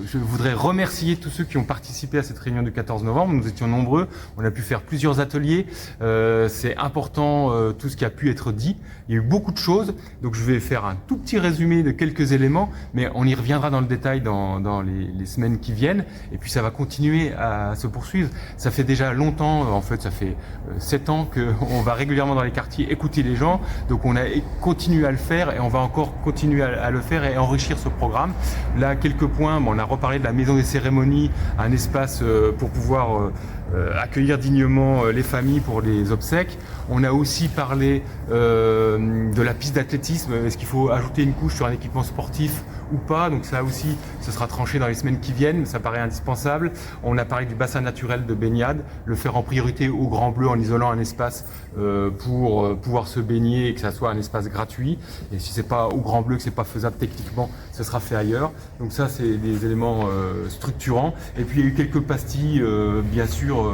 Je voudrais remercier tous ceux qui ont participé à cette réunion du 14 novembre. Nous étions nombreux, on a pu faire plusieurs ateliers. C'est important tout ce qui a pu être dit. Il y a eu beaucoup de choses, donc je vais faire un tout petit résumé de quelques éléments, mais on y reviendra dans le détail dans les semaines qui viennent. Et puis ça va continuer à se poursuivre. Ça fait déjà longtemps, en fait ça fait 7 ans qu'on va régulièrement dans les quartiers écouter les gens. Donc on a continué à le faire et on va encore continuer à le faire et enrichir ce programme. Là, quelques points. On a reparlé de la maison des cérémonies, un espace pour pouvoir accueillir dignement les familles pour les obsèques. On a aussi parlé de la piste d'athlétisme. Est-ce qu'il faut ajouter une couche sur un équipement sportif ou pas? Donc ça aussi, ce sera tranché dans les semaines qui viennent, mais ça paraît indispensable. On a parlé du bassin naturel de baignade, le faire en priorité au Grand Bleu en isolant un espace pour pouvoir se baigner et que ça soit un espace gratuit. Et si c'est pas au Grand Bleu, que c'est pas faisable techniquement, ce sera fait ailleurs. Donc ça, c'est des éléments structurants. Et puis il y a eu quelques pastilles, bien sûr,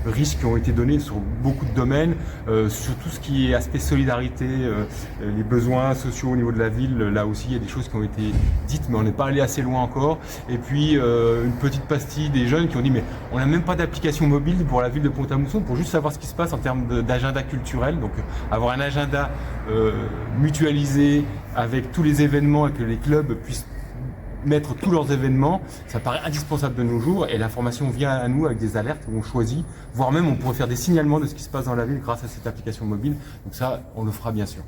riches qui ont été données sur beaucoup de domaines, sur tout ce qui est aspect solidarité, les besoins sociaux au niveau de la ville. Là aussi, il y a des choses qui ont été dites, mais on n'est pas allé assez loin encore. Et puis une petite pastille des jeunes qui ont dit mais on n'a même pas d'application mobile pour la ville de Pont-à-Mousson pour juste savoir ce qui se passe en termes d'agenda culturel. Donc avoir un agenda mutualisé avec tous les événements et que les clubs puissent mettre tous leurs événements, ça paraît indispensable de nos jours et l'information vient à nous avec des alertes où on choisit, voire même on pourrait faire des signalements de ce qui se passe dans la ville grâce à cette application mobile. Donc ça, on le fera bien sûr.